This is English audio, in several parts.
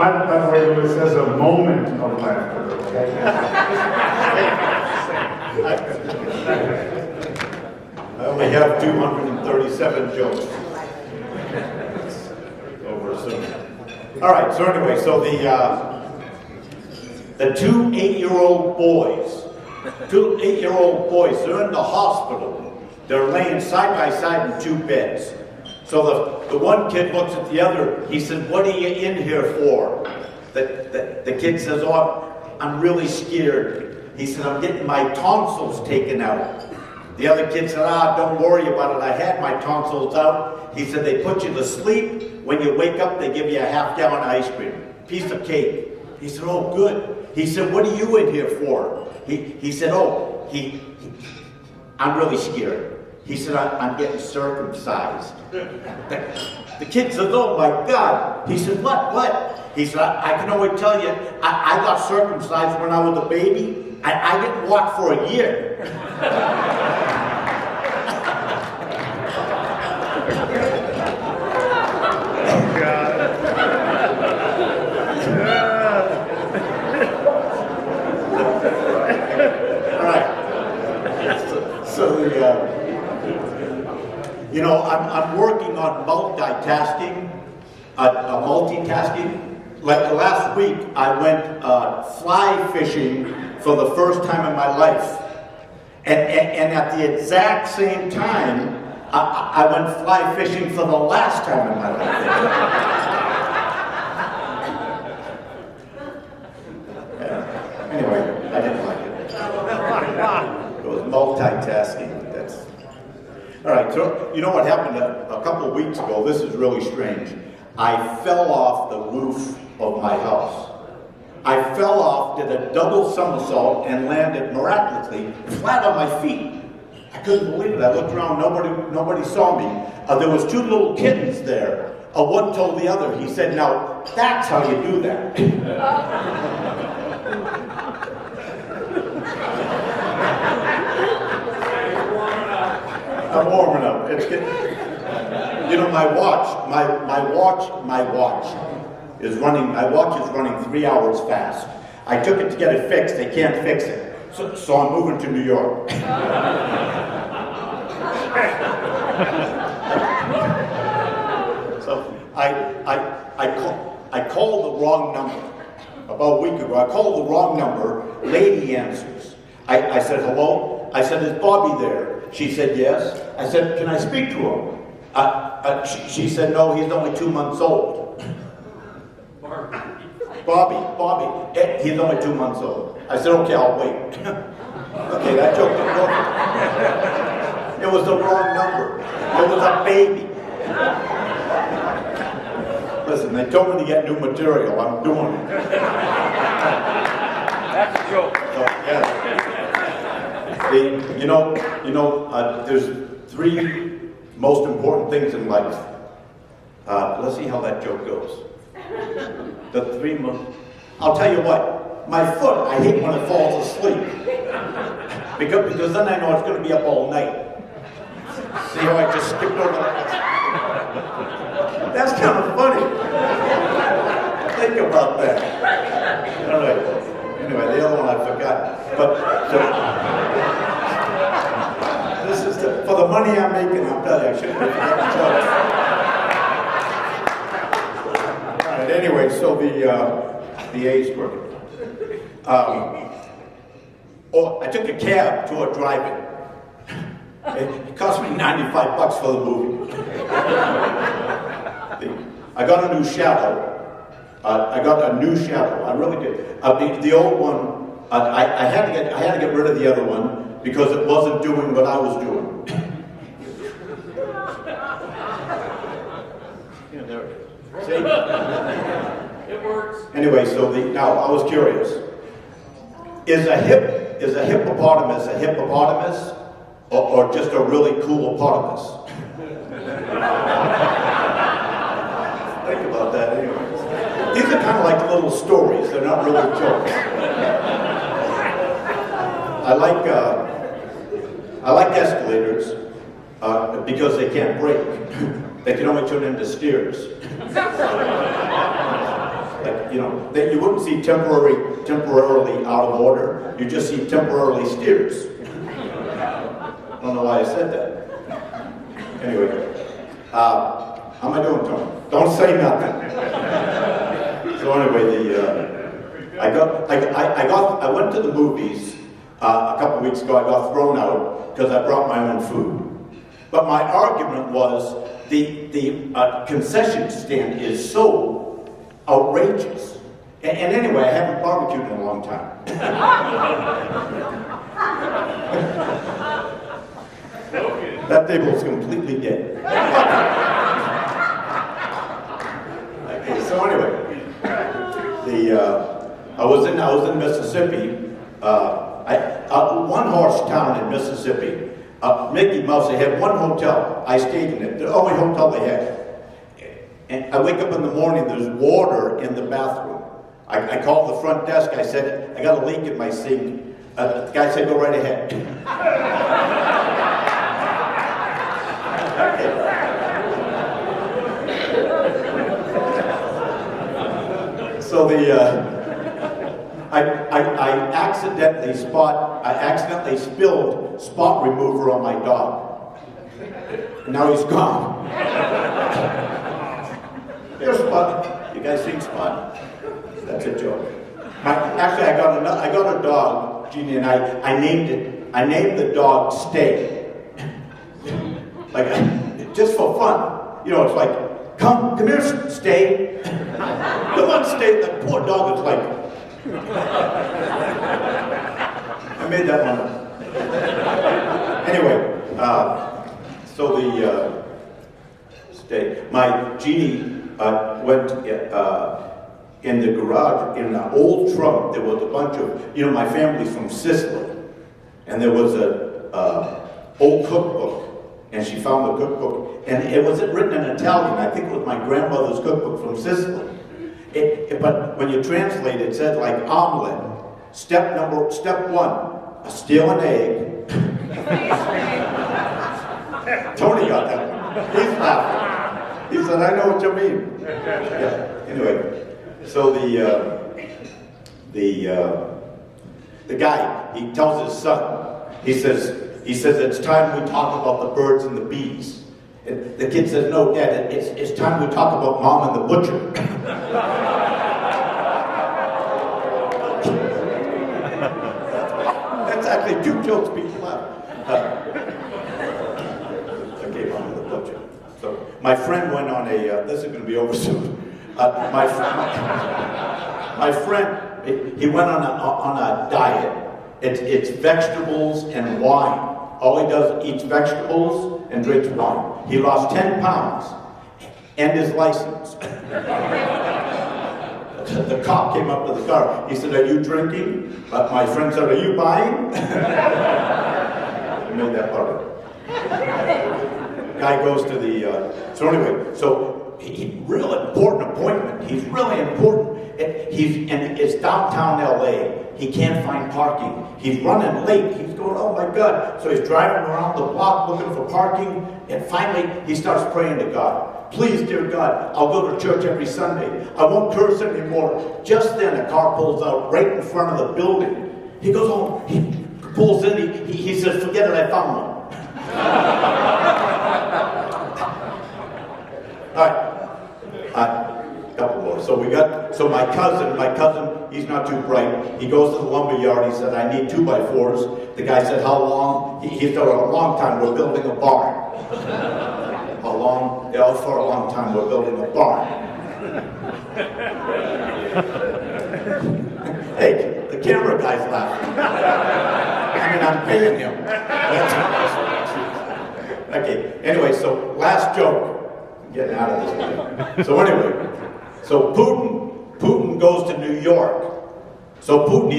By the way, Louis says a moment of laughter. I only have 237 jokes. Over soon. All right. So anyway, so the two 8-year-old boys, they're in the hospital. They're laying side by side in two beds. So the one kid looks at the other. He said, "What are you in here for?" The kid says, "Oh, I'm really scared." He said, "I'm getting my tonsils taken out." The other kid said, "Don't worry about it. I had my tonsils out." He said, "They put you to sleep. When you wake up, they give you a half-gallon of ice cream, piece of cake." He said, "Oh, good." He said, "What are you in here for?" He said, "Oh, I'm really scared." He said, I'm getting circumcised." The kid said, "Oh my God." He said, What? He said, I can only tell you, I got circumcised when I was a baby. I didn't walk for a year." Oh, God. All right. So I'm working on multitasking. Like last week, I went fly fishing for the first time in my life, and at the exact same time, I went fly fishing for the last time in my life. Yeah. Anyway, I didn't like it. It was multitasking. All right, so you know what happened a couple of weeks ago? This is really strange. I fell off the roof of my house. I fell off, did a double somersault, and landed miraculously flat on my feet. I couldn't believe it. I looked around, nobody saw me. There was two little kittens there. One told the other, he said, "Now, that's how you do that." I'm warming up. It's getting, my watch is running. My watch is running 3 hours fast. I took it to get it fixed. They can't fix it, so I'm moving to New York. So I called the wrong number about a week ago. I called the wrong number. Lady answers. I said, "Hello." I said, "Is Bobby there?" She said, "Yes." I said, "Can I speak to him?" She said, "No, he's only 2 months old." Bobby, he's only 2 months old. I said, "Okay, I'll wait." Okay, that joke didn't work. It was the wrong number. It was a baby. Listen, they told me to get new material. I'm doing it. That's a joke. So, yeah. There's three most important things in life. Let's see how that joke goes. The three most... I'll tell you what. My foot, I hate when it falls asleep. Because then I know it's going to be up all night. See how I just skipped over that? That's kind of funny. Think about that. All right. Anyway, the other one I forgot. But this is for the money I'm making. I'll tell you, I shouldn't have forgotten jokes. All right. Anyway, so the A's crooked. I took a cab to a drive-in. It cost me $95 for the movie. I got a new shadow. I really did. The old one, I had to get rid of the other one because it wasn't doing what I was doing. Yeah, there it is. See? It works. Anyway, now I was curious. Is a hippopotamus a hippopotamus or just a really cool hippopotamus? Think about that anyway. These are kind of like little stories. They're not really jokes. I like escalators because they can't break. They can only turn into stairs. Like, that you wouldn't see temporarily out of order. You just see temporarily steers. I don't know why I said that. Anyway, how am I doing, Tony? Don't say nothing. So anyway, I went to the movies a couple weeks ago. I got thrown out because I brought my own food. But my argument was the concession stand is so outrageous. And anyway, I haven't barbecued in a long time. That table is completely dead. Okay, so anyway, I was in Mississippi. One horse town in Mississippi. Mickey Mouse, they had one hotel. I stayed in it, the only hotel they had. And I wake up in the morning, there's water in the bathroom. I called the front desk, I said, I got a leak in my sink. The guy said, go right ahead. So I accidentally spilled spot remover on my dog. Now he's gone. Here's Spot. You guys seen Spot? That's a joke. Actually, I got a dog, Jeannie, and I named it. I named the dog Stay. Just for fun. It's like, come here, Stay. Come on, Stay. That poor dog is like. I made that one up. Anyway, so the Stay. My Jeannie went in the garage, in an old trunk. There was a bunch of, my family's from Sicily, and there was a old cookbook, and she found the cookbook, and it wasn't written in Italian. I think it was my grandmother's cookbook from Sicily. But when you translate it, it said like omelet. Step one, steal an egg. Tony got that one. He's laughing. He said, I know what you mean. Yeah. Anyway, so the guy, he tells his son, he says it's time we talk about the birds and the bees. And the kid says, no, Dad, it's time we talk about Mom and the butcher. That's actually two jokes people laugh. Okay, Mom and the butcher. So my friend went on this is going to be over soon. My friend, he went on a diet. It's vegetables and wine. All he does is eats vegetables and drinks wine. He lost 10 pounds and his license. The cop came up to the car. He said, are you drinking? My friend said, are you buying? I made that part. Guy goes to the, so anyway, so real important appointment. He's really important. It's downtown LA. He can't find parking. He's running late. He's going, oh my God. So he's driving around the block looking for parking. And finally, he starts praying to God. Please, dear God, I'll go to church every Sunday. I won't curse anymore. Just then, a car pulls out right in front of the building. He goes home. He pulls in. He says, forget it, I found one. All right. Couple more. So my cousin, he's not too bright. He goes to the lumber yard. He said, I need 2x4s. The guy said, how long? He said, a long time. We're building a barn. How long? Yeah, for a long time. We're building a barn. Hey, the camera guy's laughing. I mean, I'm paying him. Okay. Anyway, so last joke. I'm getting out of this thing. So anyway. So Putin goes to New York. So Putin,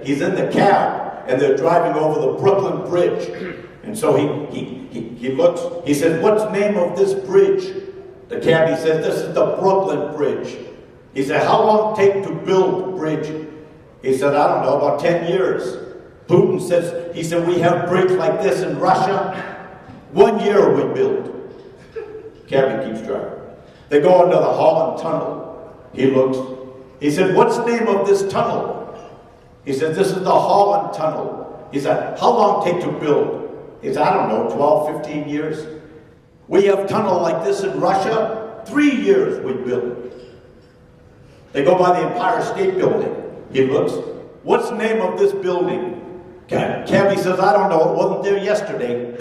he's in the cab, and they're driving over the Brooklyn Bridge. And so he looks, he says, what's the name of this bridge? The cabbie says, this is the Brooklyn Bridge. He said, how long take to build a bridge? He said, I don't know, about 10 years. Putin says, he said, we have bridge like this in Russia. 1 year we build. Cabbie keeps driving. They go under the Holland Tunnel. He looks, He said, what's the name of this tunnel? He said, this is the Holland Tunnel. He said, how long take to build? He said, I don't know, 12, 15 years. We have tunnel like this in Russia, 3 years we built. They go by the Empire State Building. He looks, what's the name of this building? Cabby says, I don't know, it wasn't there yesterday.